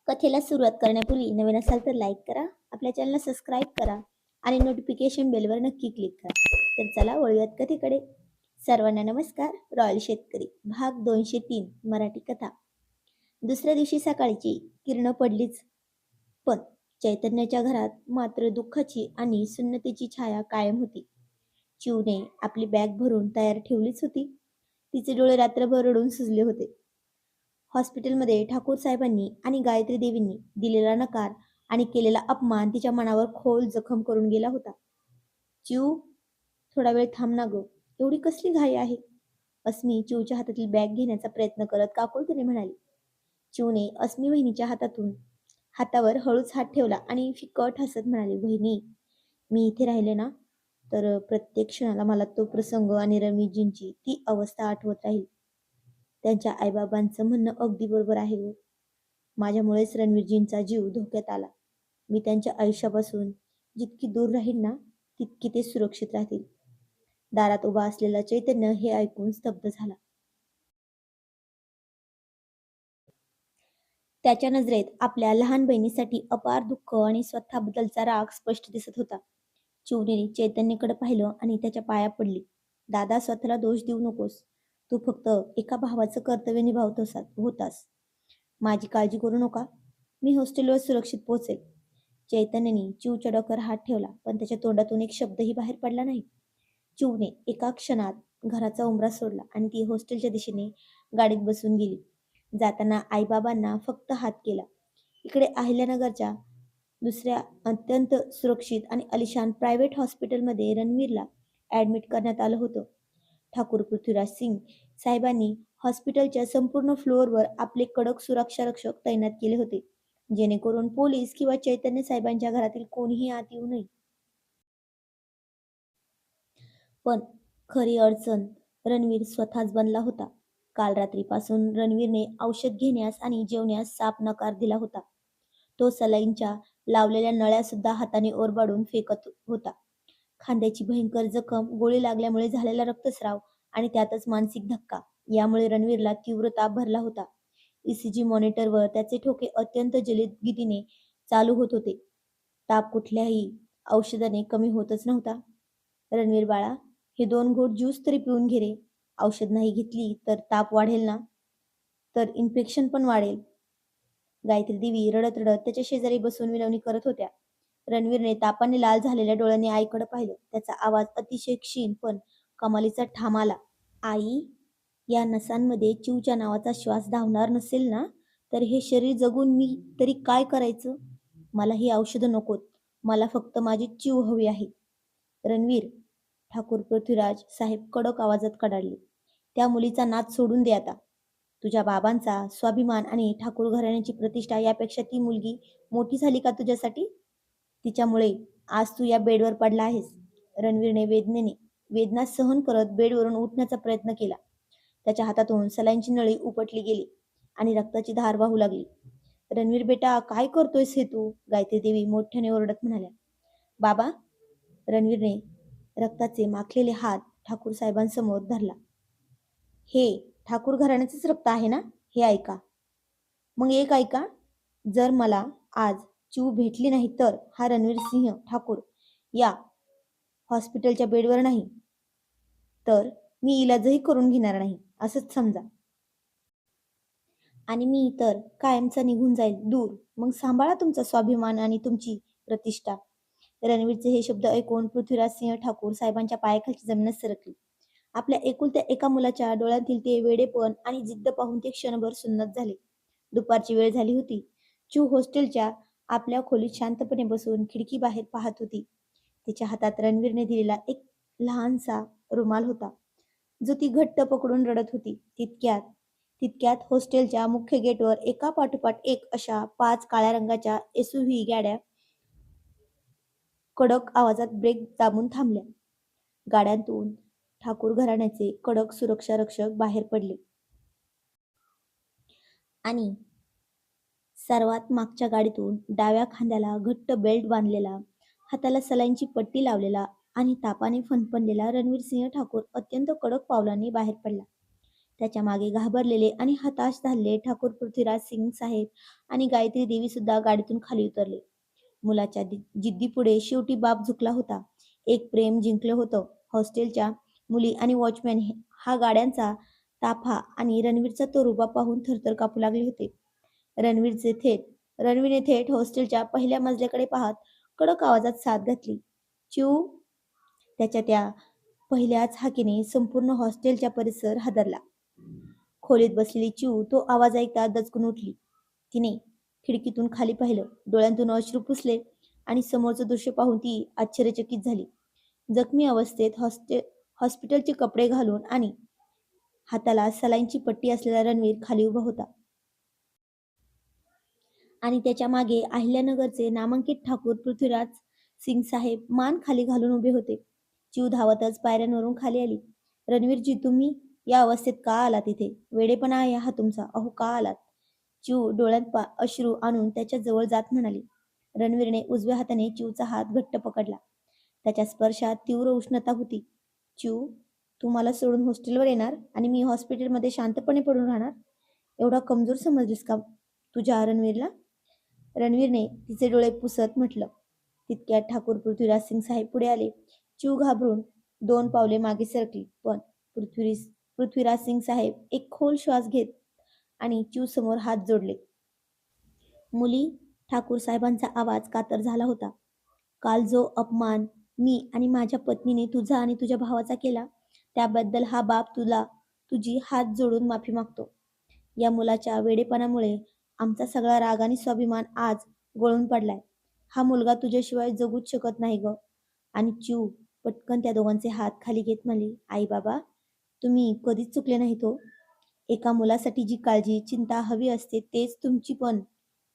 कथेला सुरुवात करण्यापूर्वी नवीन असाल तर लाईक करा, आपल्या चॅनलला सबस्क्राईब करा आणि नोटिफिकेशन बेलवर नक्की क्लिक करा. तर चला वळूयात कथेकडे. सर्वांना नमस्कार. रॉयल शेतकरी भाग 203 मराठी कथा. दुसऱ्या दिवशी सकाळची किरणं पडलीच, पण चैतन्याच्या घरात मात्र दुःखाची आणि सुन्नतेची छाया कायम होती. चिवने आपली बॅग भरून तयार ठेवलीच होती. तिचे डोळे रात्रभर रडून सुजले होते. हॉस्पिटलमध्ये ठाकूर साहेबांनी आणि गायत्री देवींनी दिलेला नकार आणि केलेला अपमान तिच्या मनावर खोल जखम करून गेला होता. चिऊ, थोडा वेळ थांब ना ग, एवढी कसली घाई आहे? अस्मी चिऊच्या हातातील बॅग घेण्याचा प्रयत्न करत काकुळतीने म्हणाली. चिऊने अस्मी वहिनीच्या हातावर हळूच हात ठेवला आणि फिकट हसत म्हणाली, वहिनी, मी इथे राहिले ना तर प्रत्येक क्षणाला मला तो प्रसंग आणि रमीजींची ती अवस्था आठवत राहील. त्यांच्या आईबाबांचं म्हणणं अगदी बरोबर आहे हो. माझ्यामुळेच रणवीरजींचा जीव धोक्यात आला. मी त्यांच्या आयुष्यापासून जितकी दूर राहील ना, तितकी ते सुरक्षित राहतील. दारात उभा असलेला चैतन्य हे ऐकून स्तब्ध झाला. त्याच्या नजरेत आपल्या लहान बहिणीसाठी अपार दुःख आणि स्वतःबद्दलचा राग स्पष्ट दिसत होता. चिवनेने चैतन्यकडे पाहिलं आणि त्याच्या पाया पडली. दादा, स्वतःला दोष देऊ नकोस. तू फक्त एका भावाचं कर्तव्य निभावत होतास. माझी काळजी करू नका. मी हॉस्टेलवर सुरक्षित पोहोचेल. चैतन्यने चिवच्या डोक्यावर हात ठेवला, पण त्याच्या तोंडातून एक शब्दही बाहेर पडला नाही. चिवने एका क्षणात घराचा उंबरा सोडला आणि ती हॉस्टेलच्या दिशेने गाडीत बसून गेली. जाताना आईबाबांना फक्त हात केला. इकडे अहिल्यानगरच्या दुसऱ्या अत्यंत सुरक्षित आणि आलिशान प्रायव्हेट हॉस्पिटलमध्ये रणवीरला ऍडमिट करण्यात आलं होतं. ठाकूर पृथ्वीराज सिंग साहेबांनी हॉस्पिटलच्या संपूर्ण फ्लोअरवर आपले कडक सुरक्षा रक्षक तैनात केले होते, जेणेकरून पोलीस किंवा चैतन्य साहेबांच्या घरातील कोणीही आत येऊ नये. पण खरी अडचण रणवीर स्वतःच बनला होता. काल रात्रीपासून रणवीरने औषध घेण्यास आणि जेवण्यास साफ नकार दिला होता. तो सलाईनच्या लावलेल्या नळ्या सुद्धा हाताने ओरबाडून फेकत होता. खांद्याची भयंकर जखम, गोळी लागल्यामुळे झालेला रक्तस्राव आणि त्यातच मानसिक धक्का यामुळे रणवीरला तीव्र ताप भरला होता. ईसीजी मॉनिटरवर त्याचे ठोके अत्यंत जलद गतीने चालू होत होते. ताप कुठल्याही औषधाने कमी होतच नव्हता. रणवीर बाळा, हे 2 घोट ज्यूस तरी पिऊन घे रे. औषध नाही घेतली तर ताप वाढेल ना, तर इन्फेक्शन पण वाढेल. गायत्री देवी रडत रडत त्याच्या शेजारी बसून विनवणी करत होत्या. रणवीरने तापाने लाल झालेल्या डोळ्यांनी आईकडे पाहिलं. त्याचा आवाज अतिशय क्षीण पण कमालीचा ठाम आला. आई, या नसांमध्ये चिवच्या नावाचा श्वास धावणार नसेल ना, तर हे शरीर जगून मी तरी काय करायचं? मला ही औषधं नकोत. मला फक्त माझी चिव हवी आहे. रणवीर, ठाकूर पृथ्वीराज साहेब कडक आवाजात कडाडले. त्या मुलीचा नाद सोडून दे आता. तुझ्या बाबांचा स्वाभिमान आणि ठाकूर घराण्याची प्रतिष्ठा यापेक्षा ती मुलगी मोठी झाली का तुझ्यासाठी? तिच्यामुळे आज तू या बेडवर पडला आहेस. रणवीरने वेदना सहन करत बेडवरून उठण्याचा प्रयत्न केला. त्याच्या हातातून सलाईनची नळी उपटली गेली आणि रक्ताची धार वाहू लागली. रणवीर बेटा, काय करतोयस हे तू? गायत्री देवी मोठ्याने ओरडत म्हणाल्या. बाबा, रणवीरने रक्ताचे माखलेले हात ठाकूर साहेबांसमोर धरला. हे ठाकूर घराण्याचेच रक्त आहे ना? हे ऐका. मग एक ऐका, जर मला आज चिव भेटली नाही तर हा रणवीर सिंह ठाकूर या हॉस्पिटलच्या बेडवर नाही, तर मी इलाजही करून घेणार नाही असंच समजा. आणि मी तर कायमचा निघून जाईल दूर. मग सांभाळा तुमचा स्वाभिमान आणि तुमची प्रतिष्ठा. रणवीरचे हे शब्द ऐकून पृथ्वीराज सिंह ठाकूर साहेबांच्या पायाखालची जमीनच सरकली. आपल्या एकुलत्या एका मुलाच्या डोळ्यातील ते वेडेपण आणि जिद्द पाहून ते क्षणभर सुन्नत झाले. दुपारची वेळ झाली होती. चिव हॉस्टेलच्या आपल्या खोलीत शांतपणे बसून खिडकी बाहेर पाहत होती. तिच्या हातात रणवीरने दिलेला एक लहानसा रुमाल होता, जो ती घट्ट पकडून रडत होती. तितक्यात हॉस्टेलच्या मुख्य गेटवर एका पाठोपाठ एक अशा 5 काळ्या रंगाच्या एसयूव्ही गाड्या कडक आवाजात ब्रेक दाबून थांबल्या. गाड्यांतून ठाकूर घराण्याचे कडक सुरक्षा रक्षक बाहेर पडले आणि सर्वात मागच्या गाडीतून डाव्या खांद्याला घट्ट बेल्ट बांधलेला, हाताला सलाईनची पट्टी लावलेला आणि तापाने फणफणलेला रणवीर सिंह ठाकूर अत्यंत कडक पावलांनी बाहेर पडला. त्याच्या मागे घाबरलेले आणि हताश झालेले ठाकूर पृथ्वीराज सिंग साहेब आणि गायत्री देवी सुद्धा गाडीतून खाली उतरले. मुलाच्या जिद्दीपुढे शेवटी बाप झुकला होता. एक प्रेम जिंकलं होतं. हॉस्टेलच्या मुली आणि वॉचमॅन हा गाड्यांचा ताफा आणि रणवीरचा तो रुबा पाहून थरथर कापू लागले होते. रणवीरने थेट हॉस्टेलच्या पहिल्या मजल्याकडे पाहत कडक आवाजात साद घातली. चिऊ. त्याच्या त्या पहिल्याच हाकेने संपूर्ण हॉस्टेलचा परिसर हादरला. खोलीत बसलेली चिऊ तो आवाज ऐकता दचकून उठली. तिने खिडकीतून खाली पाहिलं. डोळ्यांतून अश्रू पुसले आणि समोरचं दृश्य पाहून ती आश्चर्यचकित झाली. जखमी अवस्थेत हॉस्पिटलचे कपडे घालून आणि हाताला सलाईनची पट्टी असलेला रणवीर खाली उभा होता. आणि त्याच्या मागे अहिल्यानगरचे नामांकित ठाकूर पृथ्वीराज सिंग साहेब मान खाली घालून उभे होते. चिऊ धावतच पायऱ्यांवरून खाली आली. रणवीरजी, तुम्ही या अवस्थेत का आलात इथे? वेडेपणा आहे हा तुमचा. अहो, का आलात? चिऊ डोळ्यात अश्रू आणून त्याच्या जवळ जात म्हणाली. रणवीरने उजव्या हाताने चिऊचा हात घट्ट पकडला. त्याच्या स्पर्शात तीव्र उष्णता होती. चिऊ, तू मला सोडून हॉस्टेलवर येणार आणि मी हॉस्पिटलमध्ये शांतपणे पडून राहणार? एवढा कमजोर समजलीस का तुझ्या रणवीरला? रणवीरने तिचे डोळे पुसत म्हटलं. तितक्यात ठाकूर पृथ्वीराज सिंग साहेब पुढे आले. चिऊ घाबरून 2 पावले मागे सरकली. पण पृथ्वीराज सिंग साहेब एक खोल श्वास घेत आणि चिऊ समोर हात जोडले. मुली, ठाकूर साहेबांचा आवाज कातर झाला होता. काल जो अपमान मी आणि माझ्या पत्नीने तुझा आणि तुझ्या भावाचा केला, त्याबद्दल हा बाप तुझी हात जोडून माफी मागतो. या मुलाच्या वेडेपणामुळे आमचा सगळा राग आणि स्वाभिमान आज गळून पडलाय. हा मुलगा तुझ्याशिवाय जगूच शकत नाही ग. आणि चिऊ पटकन त्या दोघांचे हात खाली घेत म्हणाली, आई बाबा, तुम्ही कधीच चुकले नाहीत हो. एका मुलासाठी जी काळजी, चिंता हवी असते तेच तुमची पण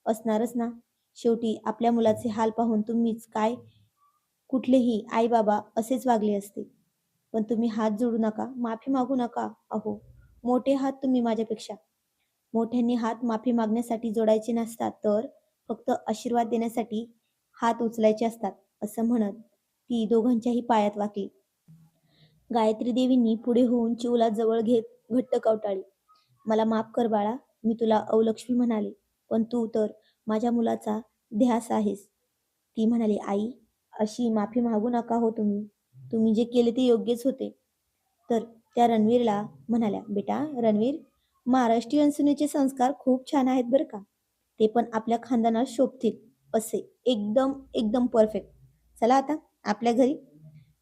असणारच ना. शेवटी आपल्या मुलाचे हाल पाहून तुम्हीच काय कुठलेही आई बाबा असेच वागले असते. पण तुम्ही हात जोडू नका, माफी मागू नका. अहो, मोठे हात तुम्ही माझ्यापेक्षा. मोठ्यांनी हात माफी मागण्यासाठी जोडायचे नसतात, तर फक्त आशीर्वाद देण्यासाठी हात उचलायचे असतात, असं म्हणत ती दोघांच्याही पायात वाकली. गायत्री देवींनी पुढे होऊन चिऊला जवळ घेत घट्ट कवटाळली. मला माफ कर बाळा, मी तुला अवलक्ष्मी म्हणाले, पण तू तर माझ्या मुलाचा ध्यास आहेस. ती म्हणाली, आई, अशी माफी मागू नका हो तुम्ही. तुम्ही जे केले ते योग्यच होते. तर त्या रणवीरला म्हणाल्या, बेटा रणवीर, महाराष्ट्रीयन सुनेचे संस्कार खूप छान आहेत बरं का. ते पण आपल्या खानदानात शोभतील असे. एकदम एकदम परफेक्ट. चला आता आपल्या घरी.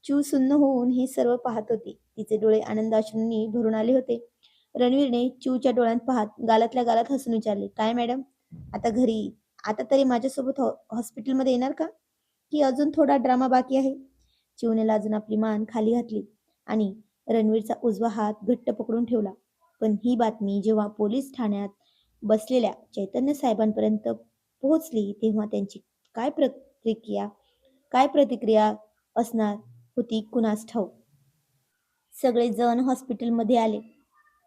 चिऊ सुन्न होऊन हे सर्व पाहत होती. तिचे डोळे आनंदाश्रूंनी भरून आले होते. रणवीरने चिऊच्या डोळ्यात पाहत गालातल्या गालात हसून विचारले, काय मॅडम, आता घरी? आता तरी माझ्यासोबत हॉस्पिटलमध्ये येणार का? की अजून थोडा ड्रामा बाकी आहे? चिऊने लाजून आपली मान खाली घातली आणि रणवीरचा उजवा हात घट्ट पकडून ठेवला. पण ही बातमी जेव्हा पोलीस ठाण्यात बसलेल्या चैतन्य साहेबांपर्यंत पोहोचली तेव्हा त्यांची काय प्रतिक्रिया काय प्रतिक्रिया असणार होती कुणास ठाऊक. सगळे जण हॉस्पिटलमध्ये आले.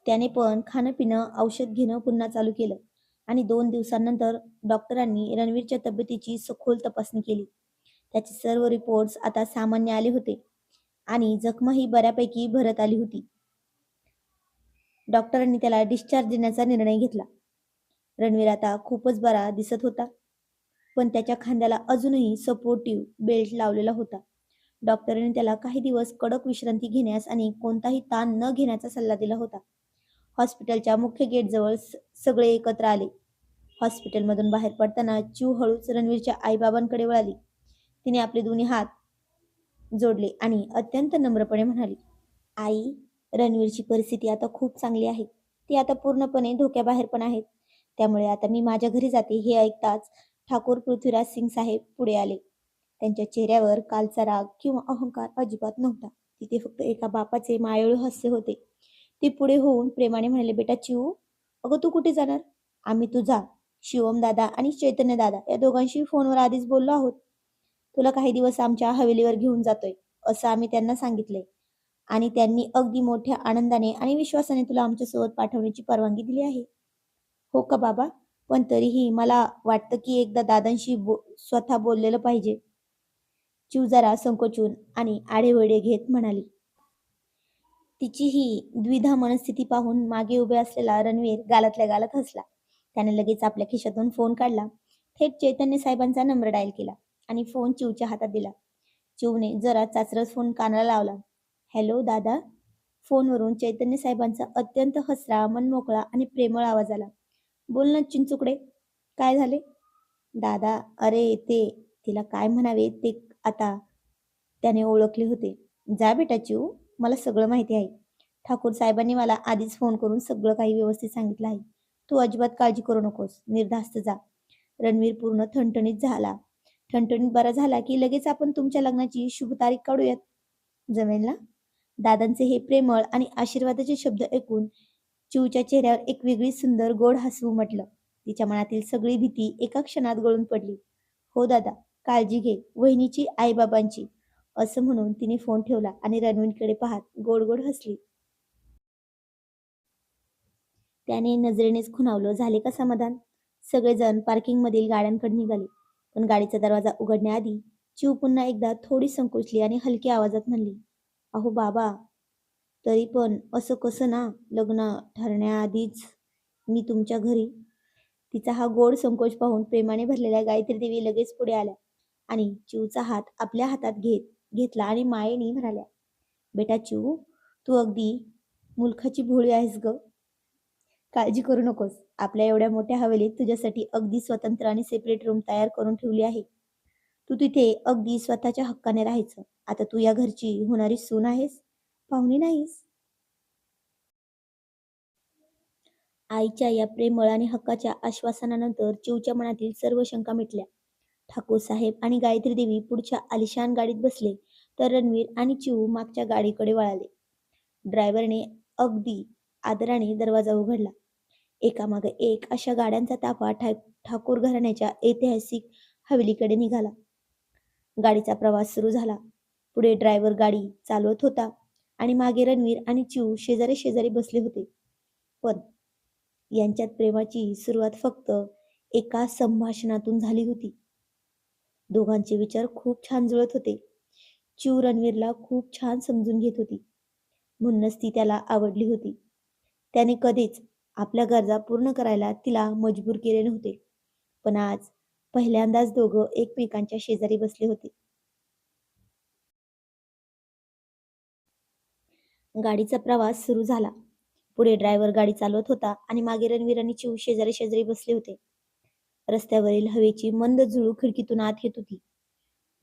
त्याने पण खाणं पिणं औषध घेणं पुन्हा चालू केलं आणि 2 दिवसांनंतर डॉक्टरांनी रणवीरच्या तब्येतीची सखोल तपासणी केली. त्याचे सर्व रिपोर्ट्स आता सामान्य आले होते आणि जखमाही बऱ्यापैकी भरत आली होती. डॉक्टरांनी त्याला डिस्चार्ज देण्याचा निर्णय घेतला. रणवीर आता खूपच बरा दिसत होता, पण त्याच्या खांद्याला अजूनही सपोर्टिव्ह बेल्ट लावलेला होता. डॉक्टरांनी त्याला काही दिवस कडक विश्रांती घेण्यास आणि कोणताही ताण न घेण्याचा सल्ला दिला होता. हॉस्पिटलच्या मुख्य गेटजवळ सगळे एकत्र आले. हॉस्पिटलमधून बाहेर पडताना चिऊ हळूच रणवीरच्या आईबाबांकडे वळाली. तिने आपले दोन्ही हात जोडले आणि अत्यंत नम्रपणे म्हणाली, आई, रणवीरची परिस्थिती आता खूप चांगली आहे. ती आता पूर्णपणे धोक्याबाहेर पण आहे. त्यामुळे आता मी माझ्या घरी जाते. हे ऐकताच ठाकूर पृथ्वीराज सिंग साहेब पुढे आले. त्यांच्या चेहऱ्यावर कालचा राग किंवा अहंकार अजिबात नव्हता. तिथे फक्त एका बापाचे मायाळू हास्य होते. ते पुढे होऊन प्रेमाने म्हणाले, बेटा चिऊ, अगं तू कुठे जाणार? आम्ही तुझा शिवम दादा आणि चैतन्य दादा या दोघांशी फोनवर आधीच बोललो आहोत. तुला काही दिवस आमच्या हवेलीवर घेऊन जातोय असं आम्ही त्यांना सांगितलंय आणि त्यांनी अगदी मोठ्या आनंदाने आणि विश्वासाने तुला आमच्यासोबत पाठवण्याची परवानगी दिली आहे. हो का बाबा? पण तरीही मला वाटतं की एकदा दादांशी स्वतः बोललेलं पाहिजे. चिऊ जरा संकोचून आणि आढेवेढे घेत म्हणाली. तिची ही द्विधा मनस्थिती पाहून मागे उभे असलेला रणवीर गालातल्या गालात हसला. त्याने लगेच आपल्या खिशातून फोन काढला, थेट चैतन्य साहेबांचा नंबर डायल केला आणि फोन चिवच्या हातात दिला. चिवने जरा चाचरस फोन कानाला लावला. हॅलो दादा. फोनवरून चैतन्य साहेबांचा अत्यंत हसरा, मनमोकळा आणि प्रेमळ आवाज आला. बोल ना चिंचुकडे, काय झाले? दादा, अरे ते, तिला काय म्हणावे ते आता त्याने ओळखले होते. जा बेटा चिऊ, मला सगळं माहिती आहे. ठाकूर साहेबांनी मला आधीच फोन करून सगळं काही व्यवस्थित सांगितलं आहे. तू अजिबात काळजी करू नकोस, निर्धास्त जा. रणवीर पूर्ण ठणठणीत झाला. ठणठणीत बरा झाला की लगेच आपण तुमच्या लग्नाची शुभ तारीख काढूयात. जमेल ना? दादांचे हे प्रेमळ आणि आशीर्वादाचे शब्द ऐकून चिऊच्या चेहऱ्यावर एक वेगळी सुंदर गोड हसू उमटलं. तिच्या मनातील सगळी भीती एका क्षणात गळून पडली. हो दादा, काळजी घे, वहिनीची आईबाबांची, असं म्हणून तिने फोन ठेवला आणि रणवीरकडे पाहत गोड गोड हसली. त्याने नजरेनेच खुणावलं, झाले का समाधान? सगळेजण पार्किंग मधील गाड्यांकडे निघाले. पण गाडीचा दरवाजा उघडण्याआधी चिऊ पुन्हा एकदा थोडी संकोचली आणि हलक्या आवाजात म्हणली, अहो बाबा, तरी पण असं कसं ना, लग्न ठरण्याआधीच मी तुमच्या घरी? तिचा हा गोड संकोच पाहून प्रेमाने भरलेल्या गायत्री देवी लगेच पुढे आल्या आणि चिऊचा हात आपल्या हातात घेतला आणि मायेने म्हणाल्या, बेटा चिऊ, तू अगदी मुलखाची भोळी आहेस ग. काळजी करू नकोस. आपल्या एवढ्या मोठ्या हवेलीत तुझ्यासाठी अगदी स्वतंत्र आणि सेपरेट रूम तयार करून ठेवली आहे. तू तिथे अगदी स्वतःच्या हक्काने राहायचं. आता तू या घरची होणारी सून आहेस, पाहुणी नाहीस. आईच्या या प्रेमळ आणि हक्काच्या आश्वासनानंतर चिवच्या मनातील सर्व शंका मिटल्या. ठाकूर साहेब आणि गायत्री देवी पुढच्या आलिशान गाडीत बसले, तर रणवीर आणि चिऊ मागच्या गाडीकडे वळाले. ड्रायव्हरने अगदी आदराने दरवाजा उघडला. एकामागे एक अशा गाड्यांचा ताफा ठाकूर घराण्याच्या ऐतिहासिक हवेलीकडे निघाला. गाडीचा प्रवास सुरू झाला. पुढे ड्रायव्हर गाडी चालवत होता आणि मागे रणवीर आणि चिऊ शेजारी शेजारी बसले होते. पण यांच्यात प्रेमाची सुरुवात फक्त एका संभाषणातून झाली होती. दोघांचे विचार खूप छान जुळत होते. चिऊ रणवीरला खूप छान समजून घेत होती, म्हणूनच ती त्याला आवडली होती. त्याने कधीच आपल्या गरजा पूर्ण करायला तिला मजबूर केले नव्हते. पण आज पहिल्यांदाच दोघं एकमेकांच्या शेजारी बसले होते. गाडीचा प्रवास सुरू झाला. पुढे ड्रायव्हर गाडी चालवत होता आणि मागे रणवीर आणि चिऊ शेजारी शेजारी बसले होते. रस्त्यावरील हवेची मंद झुळूक खिडकीतून आत येत होती.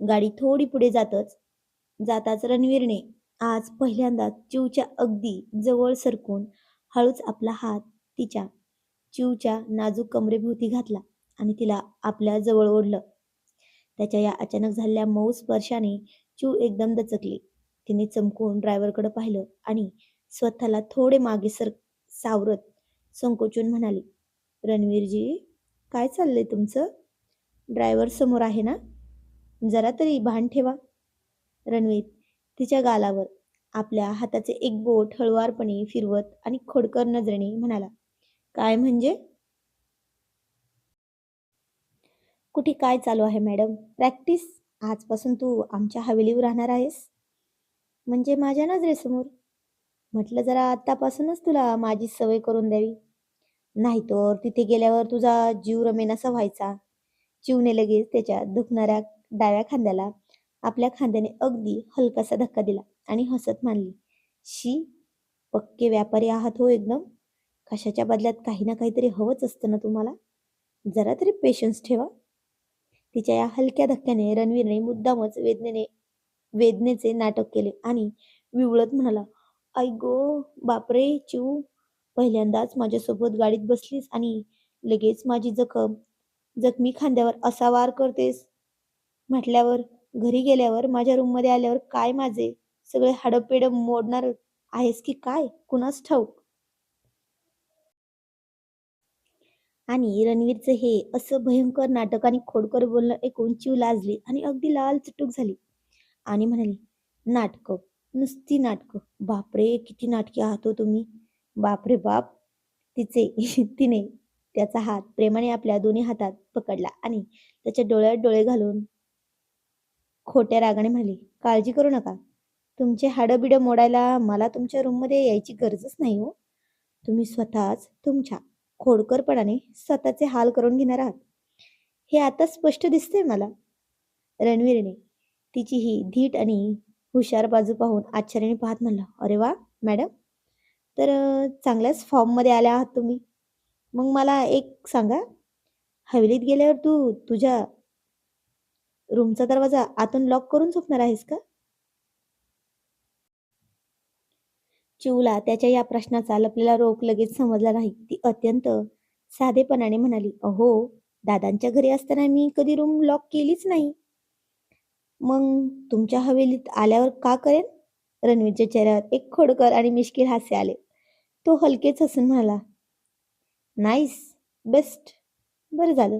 गाडी थोडी पुढे जाताच रणवीरने आज पहिल्यांदाच चिऊच्या अगदी जवळ सरकून हळूच आपला हात तिच्या चिऊच्या नाजूक कमरेभोवती घातला आणि तिला आपल्या जवळ ओढलं. त्याच्या या अचानक झालेल्या मऊ स्पर्शाने चिऊ एकदम दचकली. तिने चमकून ड्रायव्हरकडे पाहिलं आणि स्वतःला थोडे मागे सावरत संकोचून म्हणाली, रणवीरजी, काय चाललंय तुमचं? ड्रायव्हर समोर आहे ना, जरा तरी भान ठेवा. रणवीर तिच्या गालावर आपल्या हाताचे एक बोट हळुवारपणे फिरवत आणि खोडकर नजरेने म्हणाला, काय म्हणजे? कुठे काय चालू आहे मॅडम? प्रॅक्टिस? आजपासून तू आमच्या हवेलीवर राहणार आहेस? म्हणजे माझ्या नजरेसमोर? म्हटलं जरा आतापासूनच तुला माझी सवय करून द्यावी, नाहीतर तिथे गेल्यावर तुझा जीव रमेनासा व्हायचा. चिवने लगेच त्याच्या दुखणाऱ्या डाव्या खांद्याला आपल्या खांद्याने अगदी हलकासा धक्का दिला आणि हसत मानली, शी, पक्के व्यापारी आहात हो एकदम. कशाच्या बदल्यात काही ना काहीतरी हवंच असतं ना तुम्हाला. जरा तरी पेशन्स ठेवा. तिच्या या हलक्या धक्क्याने रणवीरने मुद्दामच वेदनेचे नाटक केले आणि विवळत म्हणाला, आई गो, बापरे चिऊ, पहिल्यांदाच माझ्यासोबत गाडीत बसलीस आणि लगेच माझी जखमी खांद्यावर असा वार करतेस म्हटल्यावर, घरी गेल्यावर माझ्या रूम मध्ये आल्यावर काय माझे सगळे हाडपेड मोडणार आहेस की काय, कुणास ठाऊक. आणि रणवीरचं हे असं भयंकर नाटक आणि खोडकर बोलणं ऐकून चिव लाजली आणि अगदी लाल चुटूक झाली आणि म्हणाली, नाटकं, नुसती नाटकं, बापरे किती नाटकी आहात हो तुम्ही, बापरे बाप. तिचे तिने त्याचा हात प्रेमाने आपल्या दोन्ही हातात पकडला आणि त्याच्या डोळ्यात डोळे घालून खोट्या रागाने म्हणाली, काळजी करू नका, तुमचे हाडं-बिडं मोडायला मला तुमच्या रूममध्ये यायची गरजच नाही हो. तुम्ही स्वतःच तुमच्या खोडकरपणाने स्वतःचे हाल करून घेणार आहात. हे आता स्पष्ट दिसतंय मला. रणवीरने तिची ही धीट आणि हुशार बाजू पाहून आश्चर्याने पाहत म्हणला, "अरे वा, मॅडम, तर चांगल्याच फॉर्ममध्ये आल्या आहात तुम्ही. मग मला एक सांगा, हवेलीत गेल्यावर तू तुझ्या रूमचा दरवाजा आतून लॉक करून झोपणार आहेस का?" चिवला त्याच्या या प्रश्नाचा लपलेला रोख लगेच समजला नाही. ती अत्यंत साधेपणाने म्हणाली, "अहो, दादांच्या घरी असताना मी कधी रूम लॉक केलीच नाही. मग तुमच्या हवेलीत आल्यावर का करेन?" रणवीरच्या चेहऱ्यावर एक खोडकर आणि मिश्किल हास्य आले. तो हलकेच हसून म्हणाला, "नाईस, बेस्ट. बरं झालं.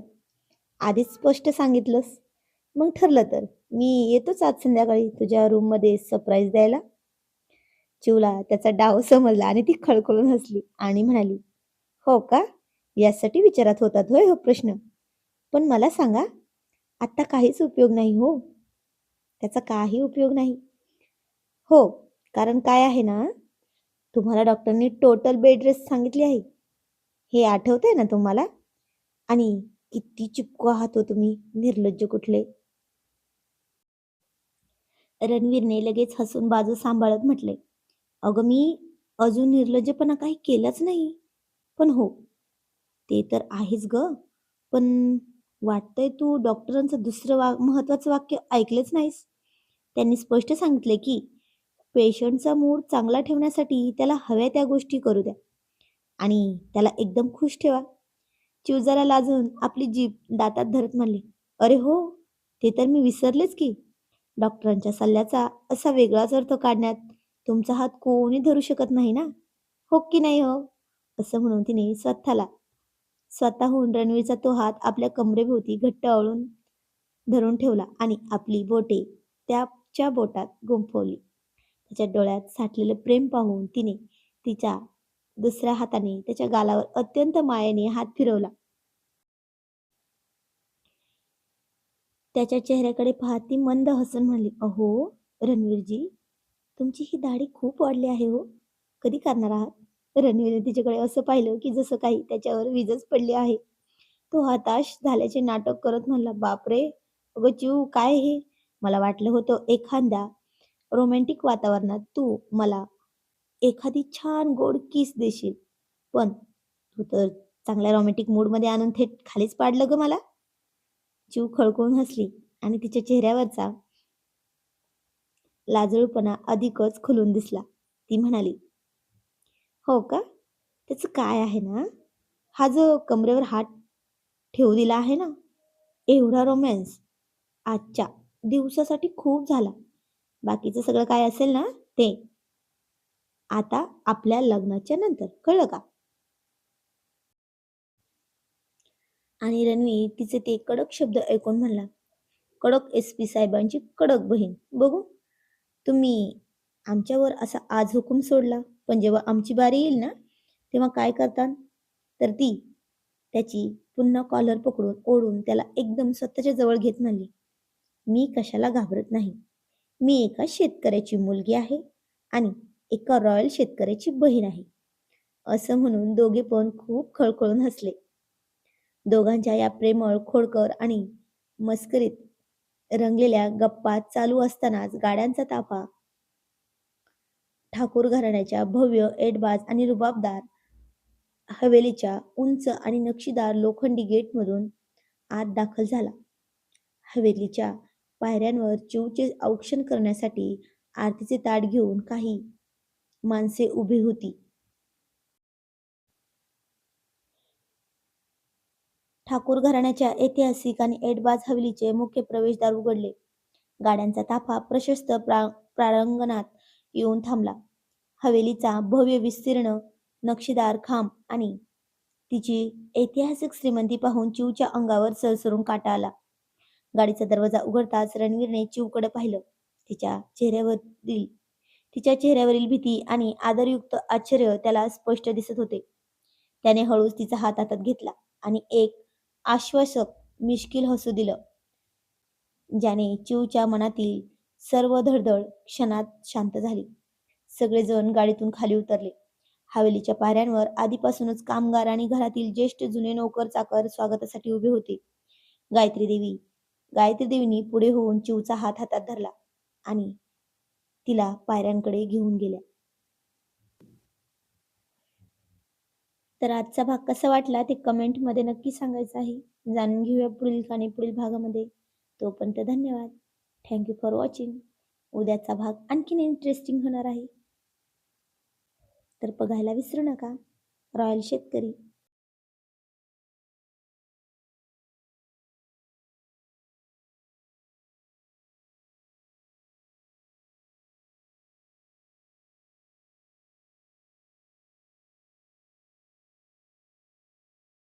आधीच स्पष्ट सांगितलंस. मग ठरलं तर मी येतोच आज संध्याकाळी तुझ्या रूममध्ये सरप्राईज द्यायला." चिवला त्याचा डाव समजला आणि ती खळखळून हसली आणि म्हणाली, "हो का? यासाठी विचारत होतात होय हो प्रश्न? पण मला सांगा, आता काहीच उपयोग नाही हो. त्याचा काही उपयोग नाही. हो, कारण काय आहे ना, तुम्हाला डॉक्टरनी टोटल बेड रेस्ट सांगितली आहे. हे आठवतंय ना तुम्हाला? आणि किती चिपकू आहात हो तुम्ही, निर्लज्ज कुठले." रणवीरने लगेच हसून बाजू सांभाळत म्हटले, "अगं मी अजून निर्लज्जपणा काही केलाच नाही. पण हो, ते तर आहेच गं. पण वाटतंय तू डॉक्टरांचं दुसरं महत्वाचं वाक्य ऐकलंच नाहीस. त्यांनी स्पष्ट सांगितले की पेशंटचा मूड चांगला ठेवण्यासाठी त्याला हव्या त्या गोष्टी करू द्या आणि त्याला एकदम खुश ठेवा." चिव जरा लाजून आपली जीभ दातात धरत म्हणली, "अरे हो, ते तर मी विसरलेच की. डॉक्टरांच्या सल्ल्याचा असा वेगळाच अर्थ काढण्यात तुमचा हात कोणी धरू शकत नाही ना. हो की नाही हो?" असं म्हणून तिने स्वतःहून रणवीरचा तो हात आपल्या कमरेभोवती घट्ट आवळून धरून ठेवला आणि आपली बोटे त्याच्या बोटात गुंफवली. त्याच्या डोळ्यात साठलेलं प्रेम पाहून तिने तिच्या दुसऱ्या हाताने त्याच्या गालावर अत्यंत मायेने हात फिरवला. त्याच्या चेहऱ्याकडे पाहत ती मंद हसून म्हणाली, "अहो, रणवीरजी, तुमची ही दाढी खूप वाढली आहे हो. कधी करणार आहात?" रणवीरने तिच्याकडे असं पाहिलं की जसं काही त्याच्यावर वीजच पडली आहे. तो हताश झाल्याचे नाटक करत म्हणला, "बापरे! अगं चिऊ, काय हे? मला वाटलं होतं एखाद्या रोमॅन्टिक वातावरणात तू मला एखादी छान गोड किस देशील. पण तू तर चांगल्या रोमॅन्टिक मूडमध्ये आणून थेट खालीच पाडलं गं मला." चिऊ खळखळून हसली आणि तिच्या चेहऱ्यावरचा लाजळूपणा अधिकच खुलून दिसला. ती म्हणाली, "हो का? त्याचं काय आहे ना, हा जो कमरेवर हात ठेवू दिला आहे ना, एवढा रोमॅन्स आजच्या दिवसासाठी खूप झाला. बाकीचं सगळं काय असेल ना, ते आता आपल्या लग्नाच्या नंतर. कळलं का?" आणि रणवी तिचे ते कडक शब्द ऐकून म्हणला, "कडक एस-पी साहेबांची कडक बहीण. बघू तुम्ही आमच्यावर असा आज हुकूम सोडला, पण जेव्हा आमची बारी येईल ना, तेव्हा काय करता?" तर ती त्याची पुन्हा कॉलर पकडून ओढून त्याला एकदम स्वतःच्या जवळ घेत म्हणली, "मी कशाला घाबरत नाही. मी एका शेतकऱ्याची मुलगी आहे आणि एका रॉयल शेतकऱ्याची बहीण आहे." असं म्हणून दोघे पण खूप खळखळून हसले. दोघांच्या या प्रेमळ, खोडकर आणि मस्करीत रंगलेल्या गप्पा चालू असतानाच गाड्यांचा ताफा ठाकूर घराण्याच्या भव्य, ऐटबाज आणि रुबाबदार हवेलीच्या उंच आणि नक्षीदार लोखंडी गेटमधून आत दाखल झाला. हवेलीच्या पायऱ्यांवर चिवचे औक्षण करण्यासाठी आरतीचे ताट घेऊन काही माणसे उभी होती. ठाकूर घराण्याच्या ऐतिहासिक आणि ऐटबाज हवेलीचे मुख्य प्रवेशद्वार उघडले. गाड्यांचा ताफा प्रशस्त प्रांगणात येऊन थांबला. हवेलीचा भव्य विस्तीर्ण नक्षीदार खांब आणि तिची ऐतिहासिक श्रीमंती पाहून चिवच्या अंगावर सरसरून काटा आला. गाडीचा दरवाजा उघडताच रणवीरने चिवकडे पाहिलं. तिच्या चेहऱ्यावरील तिच्या चेहऱ्यावरील भीती आणि आदरयुक्त आश्चर्य त्याला स्पष्ट दिसत होते. त्याने हळूच तिचा हात हातात घेतला आणि एक आश्वासक मिश्किल हसू दिलं, ज्याने चिवच्या मनातील सर्व धडधड क्षणात शांत झाली. सगळेजण गाडीतून खाली उतरले. हवेलीच्या पायऱ्यांवर आधीपासूनच कामगार आणि घरातील ज्येष्ठ जुने नोकर चाकर स्वागतासाठी उभे होते. गायत्री देवीनी पुढे होऊन चिवचा हात हातात धरला आणि तिला पायऱ्यांकडे घेऊन गेल्या. तर आजचा भाग कसा वाटला ते कमेंटमध्ये नक्की सांगायचं आहे. जाणून घेऊया पुढील भागामध्ये. तोपर्यंत धन्यवाद. Thank you for watching. उद्याचा भाग आणखीन इंटरेस्टिंग होणार आहे, तर बघायला विसरू नका. रॉयल शेतकरी.